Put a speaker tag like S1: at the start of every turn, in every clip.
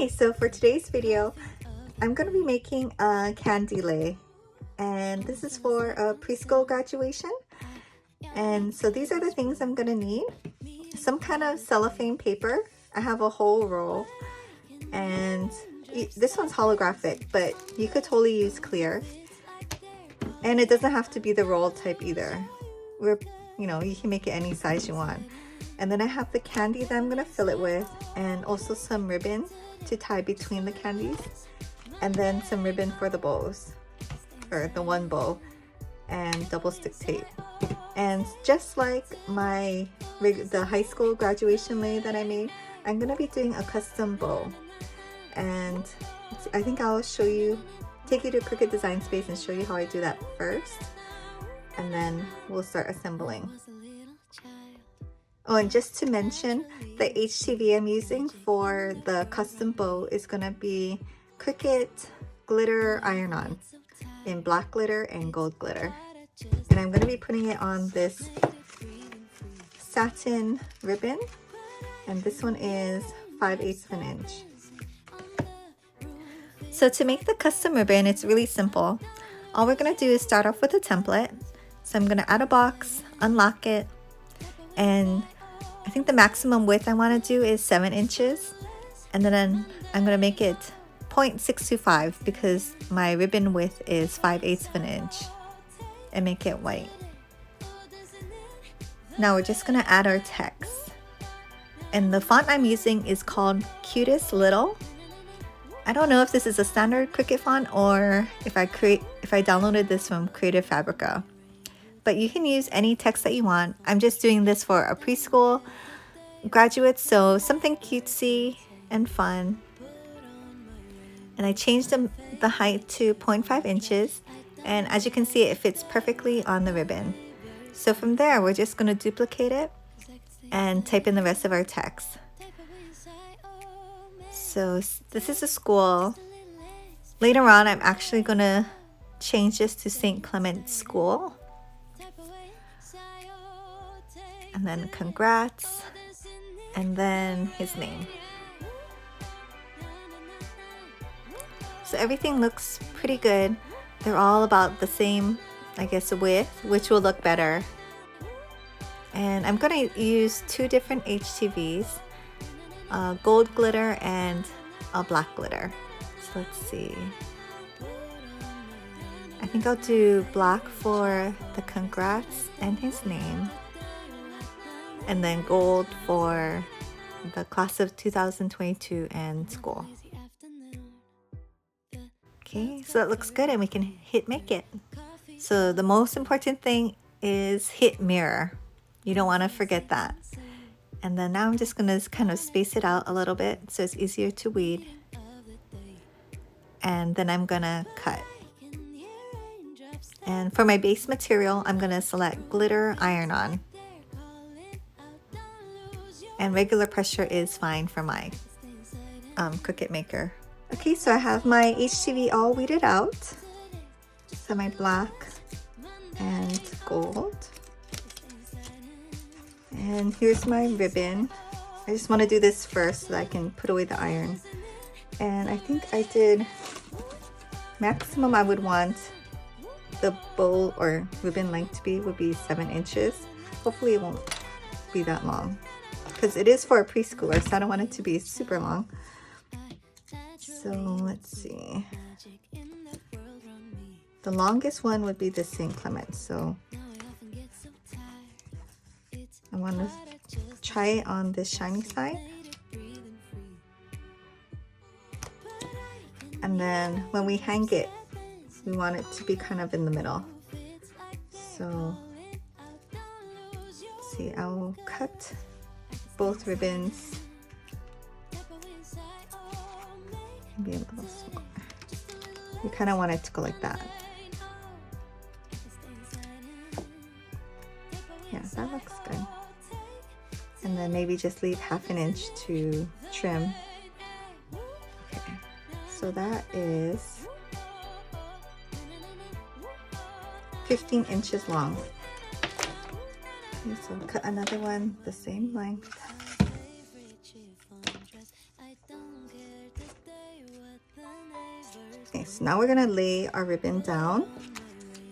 S1: Hi, so for today's video, I'm going to be making a candy lei, and this is for a preschool graduation. And so these are the things I'm going to need. Some kind of cellophane paper. I have a whole roll, and this one's holographic, but you could totally use clear. And it doesn't have to be the roll type either. You can make it any size you want. And then I have the candy that I'm going to fill it with, and also some ribbon to tie between the candies, and then some ribbon for the bows, or the one bow, and double stick tape. And just like the high school graduation lei that I made, I'm going to be doing a custom bow. And I think I'll take you to Cricut Design Space and show you how I do that first, and then we'll start assembling. Oh, and just to mention, the HTV I'm using for the custom bow is going to be Cricut glitter iron-on in black glitter and gold glitter. And I'm going to be putting it on this satin ribbon, and this one is 5/8 of an inch. So to make the custom ribbon, it's really simple. All we're going to do is start off with a template. So I'm going to add a box, unlock it, and I think the maximum width I want to do is 7 inches. And then I'm going to make it 0.625 because my ribbon width is 5/8 of an inch, and make it white. Now we're just going to add our text. And the font I'm using is called Cutest Little. I don't know if this is a standard Cricut font or if I downloaded this from Creative Fabrica. But you can use any text that you want. I'm just doing this for a preschool graduate, so something cutesy and fun. And I changed the height to 0.5 inches, and as you can see, it fits perfectly on the ribbon. So from there, we're just going to duplicate it and type in the rest of our text. So this is a school. Later on, I'm actually going to change this to St. Clement's School. And then congrats, and then his name. So everything looks pretty good. They're all about the same, I guess, width, which will look better. And I'm going to use 2 different HTVs, gold glitter and a black glitter. So let's see. I think I'll do black for the congrats and his name, and then gold for the class of 2022 and school. Okay, so that looks good, and we can hit make it. So the most important thing is hit mirror. You don't want to forget that. And then now I'm just going to kind of space it out a little bit so it's easier to weed. And then I'm going to cut. And for my base material, I'm going to select glitter iron-on. And regular pressure is fine for my Cricut maker. Okay, so I have my HTV all weeded out. So my black and gold. And here's my ribbon. I just want to do this first so that I can put away the iron. And I think I did maximum I would want the bow or ribbon length to be would be 7 inches. Hopefully it won't be that long, because it is for a preschooler, so I don't want it to be super long. So let's see. The longest one would be the St. Clement, so I want to try it on this shiny side. And then when we hang it, we want it to be kind of in the middle. So let's see, I'll cut both ribbons. Maybe a little smaller. We kind of want it to go like that. Yeah, that looks good. And then maybe just leave 1/2 inch to trim. Okay, so that is 15 inches long. Okay, so cut another one the same length. so now we're gonna lay our ribbon down,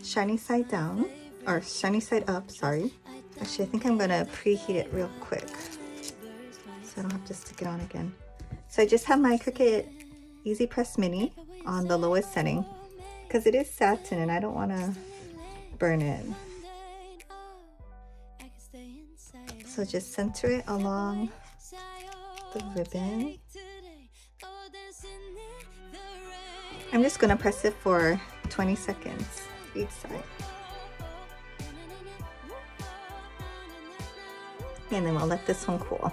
S1: shiny side down, or shiny side up, sorry. Actually, I think I'm gonna preheat it real quick so I don't have to stick it on again. So I just have my Cricut Easy Press Mini on the lowest setting because it is satin and I don't want to burn it. So just center it along the ribbon. I'm just going to press it for 20 seconds each side. And then we'll let this one cool.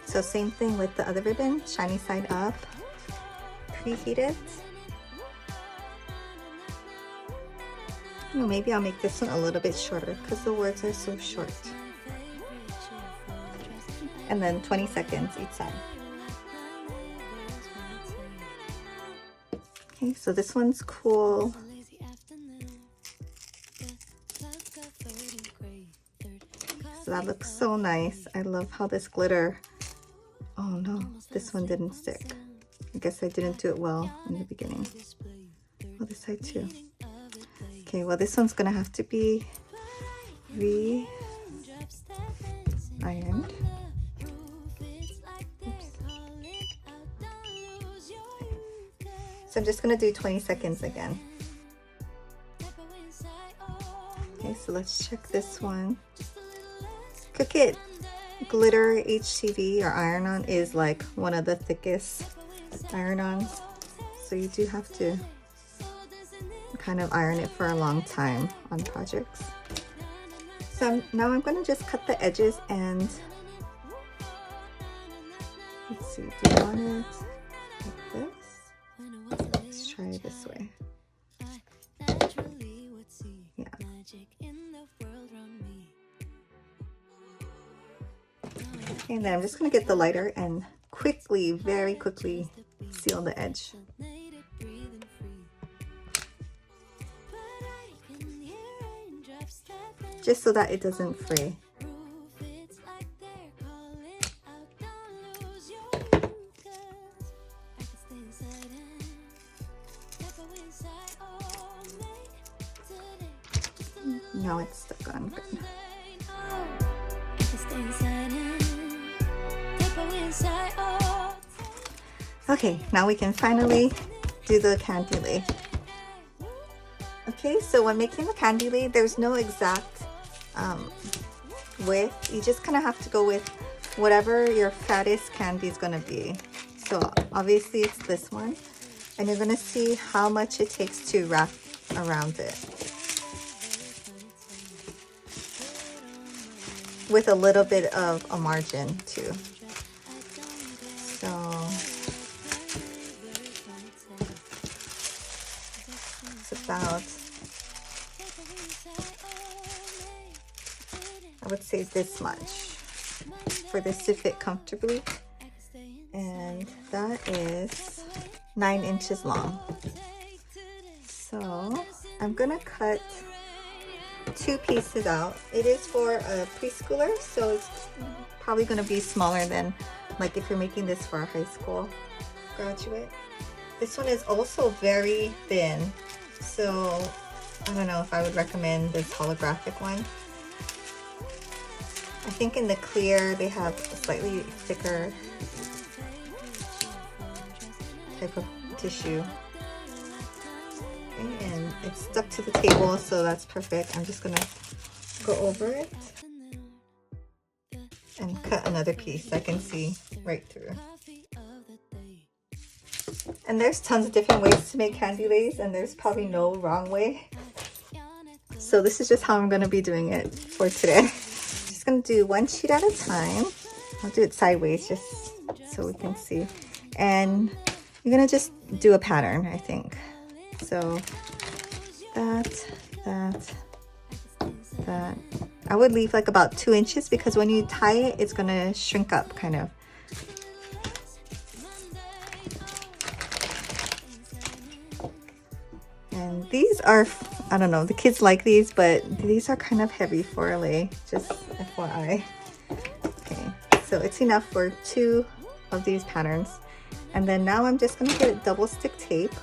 S1: So same thing with the other ribbon, shiny side up, preheat it. Maybe I'll make this one a little bit shorter because the words are so short. And then 20 seconds each side. Okay, so this one's cool. So that looks so nice. I love how this glitter. Oh no, this one didn't stick. I guess I didn't do it well in the beginning. Oh, this side too. Okay, well this one's gonna have to be ironed. So I'm just gonna do 20 seconds again. Okay, so let's check this one. Cricut glitter HTV or iron-on is like one of the thickest iron-ons, so you do have to kind of iron it for a long time on projects. So now I'm going to just cut the edges and let's see, do you want it like this? Let's try it this way. Yeah. Okay, and then I'm just going to get the lighter and quickly, very quickly seal the edge. Just so that it doesn't fray. Now it's stuck on good. Okay, now we can finally do the candy lay. Okay, so when making the candy lay, there's no exact width. You just kind of have to go with whatever your fattest candy is going to be. So obviously it's this one, and you're going to see how much it takes to wrap around it, with a little bit of a margin too. So it's about, I would say this much for this to fit comfortably, and that is 9 inches long. So I'm gonna cut 2 pieces out. It is for a preschooler, so it's probably gonna be smaller than like if you're making this for a high school graduate. This one is also very thin, so I don't know if I would recommend this holographic one. I think in the clear they have a slightly thicker type of tissue. Okay, and it's stuck to the table, so that's perfect. I'm just gonna go over it and cut another piece I can see right through. And there's tons of different ways to make candy lays, and there's probably no wrong way. So this is just how I'm gonna be doing it for today. Just gonna do one sheet at a time. I'll do it sideways just so we can see. And you're gonna just do a pattern, I think. So that. I would leave like about 2 inches because when you tie it, it's gonna shrink up kind of. And these are, I don't know, the kids like these, but these are kind of heavy for a lay, just FYI. Okay, so it's enough for 2 of these patterns. And then now I'm just gonna get double stick tape.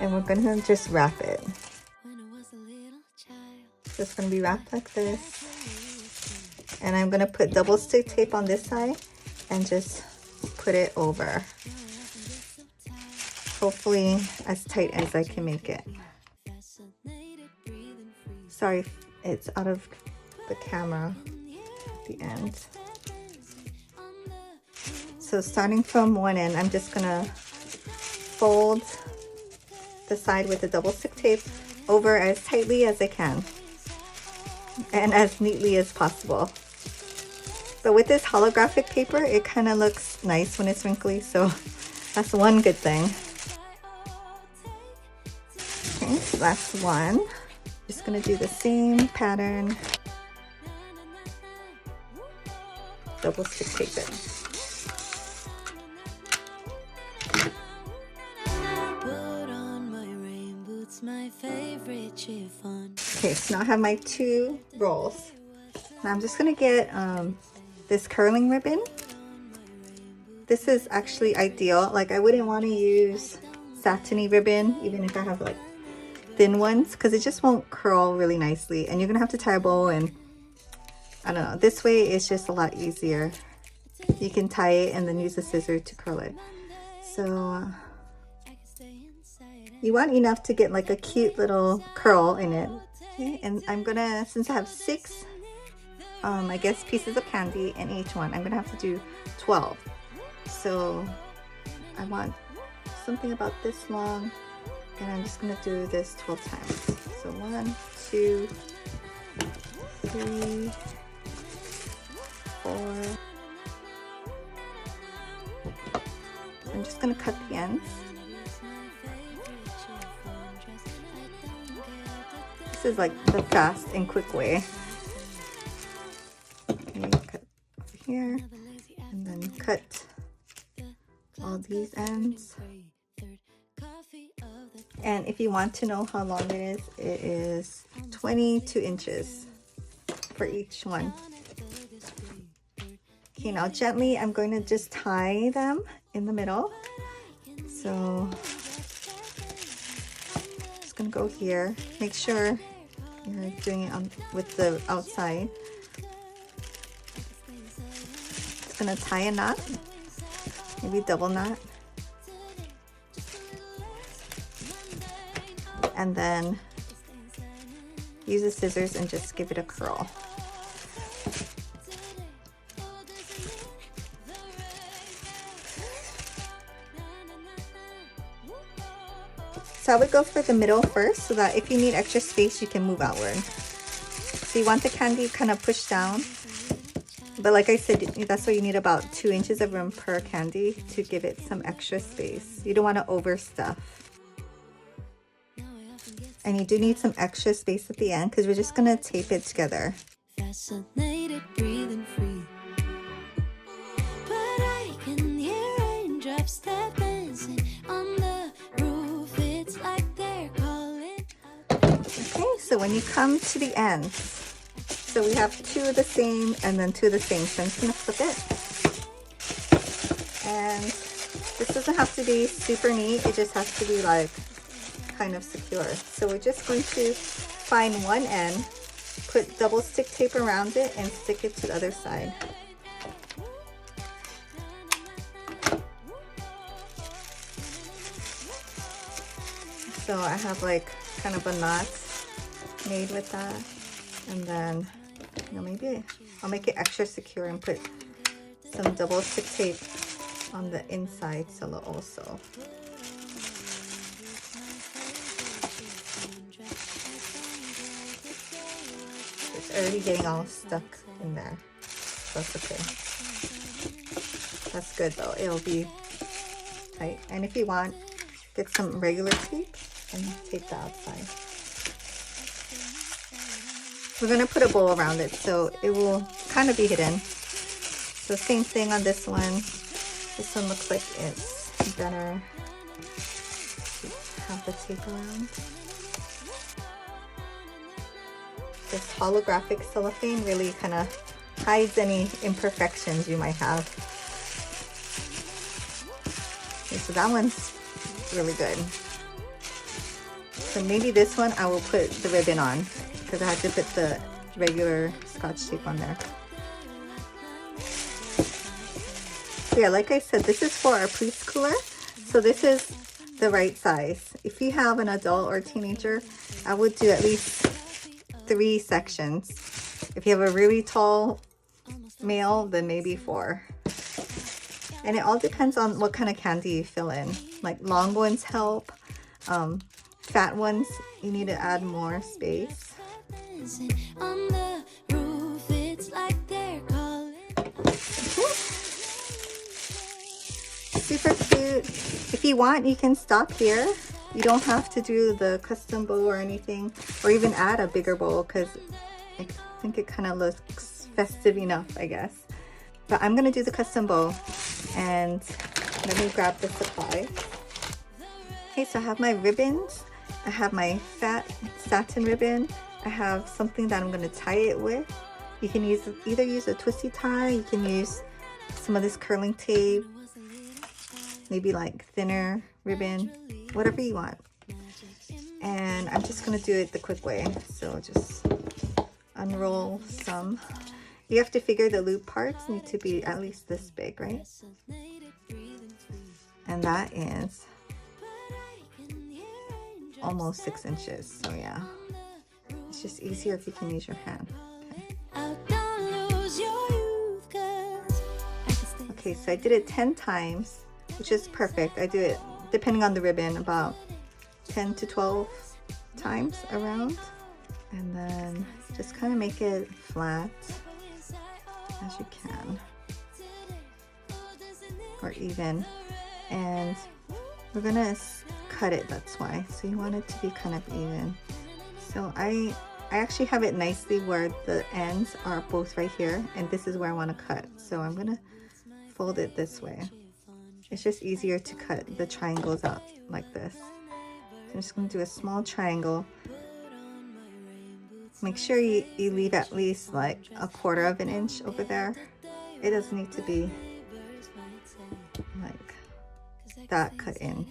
S1: and we're gonna just wrap it. So it's gonna be wrapped like this. And I'm gonna put double stick tape on this side and just put it over. Hopefully as tight as I can make it. Sorry, it's out of the camera at the end. So starting from one end, I'm just gonna fold the side with the double stick tape over as tightly as I can and as neatly as possible. But with this holographic paper, it kind of looks nice when it's wrinkly, so that's one good thing. Okay, so that's one. Just gonna do the same pattern. Double stick tape it. Okay, so now I have my 2 rolls. Now I'm just gonna get this curling ribbon. This is actually ideal. Like, I wouldn't want to use satiny ribbon even if I have like thin ones, because it just won't curl really nicely, and you're gonna have to tie a bow, and I don't know, this way it's just a lot easier. You can tie it and then use a scissor to curl it. So you want enough to get like a cute little curl in it. Okay, and I'm gonna, since I have 6 I guess pieces of candy in each one, I'm gonna have to do 12. So I want something about this long, and I'm just gonna do this 12 times. So 1, 2, 3, 4. I'm just gonna cut the ends. This is like the fast and quick way. Okay, cut over here, and then cut all these ends. And if you want to know how long it is 22 inches for each one. Okay, now gently I'm going to just tie them in the middle. So just gonna go here. Make sure you're doing it with the outside. Just gonna tie a knot, maybe double knot. And then use the scissors and just give it a curl. So I would go for the middle first, so that if you need extra space, you can move outward. So you want the candy kind of pushed down. But like I said, that's why you need about 2 inches of room per candy to give it some extra space. You don't want to overstuff. And you do need some extra space at the end because we're just gonna tape it together. Fascinated, breathing free. But I can hear raindrops that dancing on the roof. It's like they're calling. Okay, so when you come to the end, so we have 2 of the same and then 2 of the same. So I'm just gonna flip it. And this doesn't have to be super neat, it just has to be like kind of secure. So we're just going to find one end, put double stick tape around it, and stick it to the other side. So I have like kind of a knot made with that, and then maybe I'll make it extra secure and put some double stick tape on the inside also. It's already getting all stuck in there. That's okay. That's good though. It'll be tight. And if you want, get some regular tape and tape the outside. We're gonna put a bow around it so it will kind of be hidden. So same thing on this one. This one looks like it's better to have the tape around. This holographic cellophane really kind of hides any imperfections you might have. Okay, so that one's really good. So maybe this one I will put the ribbon on because I had to put the regular Scotch tape on there. So yeah, like I said, this is for a preschooler. So this is the right size. If you have an adult or teenager, I would do at least 3 sections. If you have a really tall male, then maybe 4. And it all depends on what kind of candy you fill in. Like long ones help. Fat ones, you need to add more space. Super cute. If you want, you can stop here. You don't have to do the custom bow or anything, or even add a bigger bow because I think it kind of looks festive enough, I guess. But I'm gonna do the custom bow, and let me grab the supply. Okay, so I have my ribbons. I have my fat satin ribbon. I have something that I'm gonna tie it with. You can either use a twisty tie, you can use some of this curling tape, maybe like thinner ribbon, whatever you want. And I'm just gonna do it the quick way. So just unroll some. You have to figure the loop parts need to be at least this big, right? And that is almost 6 inches. So yeah, it's just easier if you can use your hand. Okay, so I did it 10 times, which is perfect. I do it, depending on the ribbon, about 10 to 12 times around. And then just kind of make it flat as you can, or even. And we're gonna cut it, that's why. So you want it to be kind of even. So I actually have it nicely where the ends are both right here, and this is where I want to cut. So I'm gonna fold it this way. It's just easier to cut the triangles out like this. So I'm just gonna do a small triangle. Make sure you leave at least like 1/4 of an inch over there. It doesn't need to be like that cut in.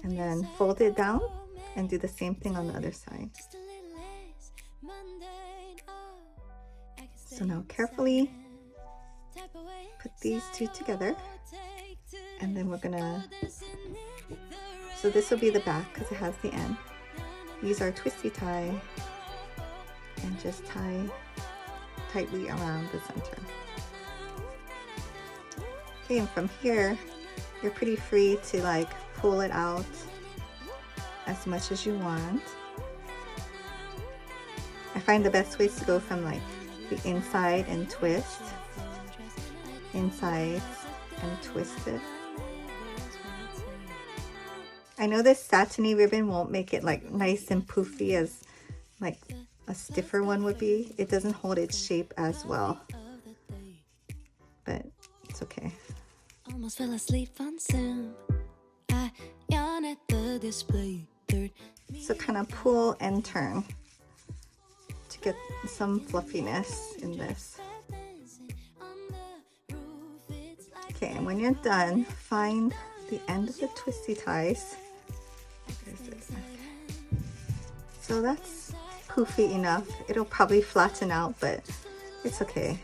S1: And then fold it down and do the same thing on the other side. So now carefully put these two together, and then we're gonna, so this will be the back because it has the end. Use our twisty tie and just tie tightly around the center. Okay, and from here, you're pretty free to like pull it out as much as you want. I find the best ways to go from like the inside and twist, inside and twist it. I know this satiny ribbon won't make it like nice and poofy as like a stiffer one would be. It doesn't hold its shape as well, but it's okay. Almost fell asleep on Zoom. I yawn at the display. So kind of pull and turn to get some fluffiness in this. Okay, and when you're done, find the end of the twisty ties. So that's poofy enough. It'll probably flatten out, but it's okay.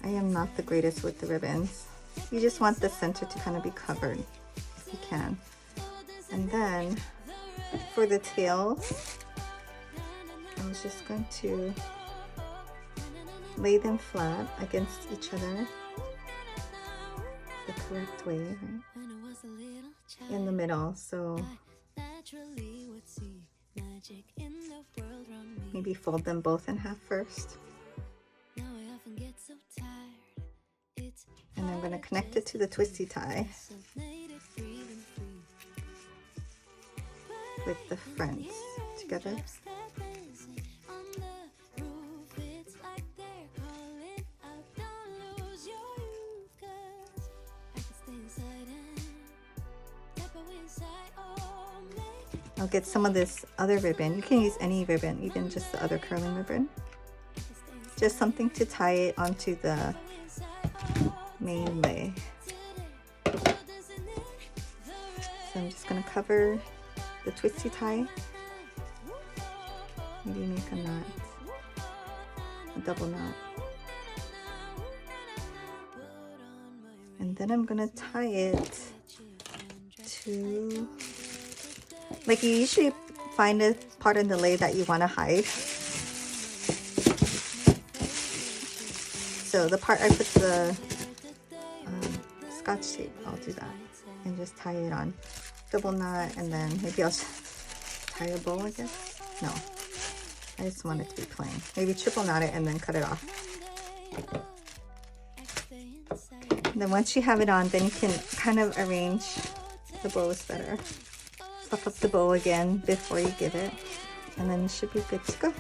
S1: I am not the greatest with the ribbons. You just want the center to kind of be covered if you can. And then for the tails, I was just going to lay them flat against each other the correct way, right? In the middle. So maybe fold them both in half first. And I'm going to connect it to the twisty tie with the fronts together. I'll get some of this other ribbon. You can use any ribbon, even just the other curling ribbon. Just something to tie it onto the main lay. So So I'm just gonna cover the twisty tie. Maybe make a knot, a double knot. And then I'm gonna tie it to, like, you usually find a part in the lei that you want to hide. So the part I put the Scotch tape, I'll do that and just tie it on. Double knot, and then maybe I'll just tie a bow, I guess. No, I just want it to be plain. Maybe triple knot it and then cut it off. And then once you have it on, then you can kind of arrange the bows better. Fluff up the bow again before you give it, and then you should be good to go.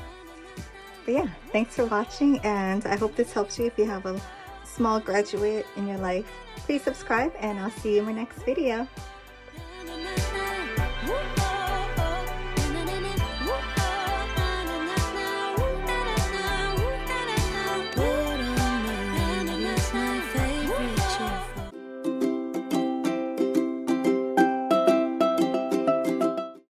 S1: But yeah, thanks for watching, and I hope this helps you if you have a small graduate in your life. Please subscribe, and I'll see you in my next video.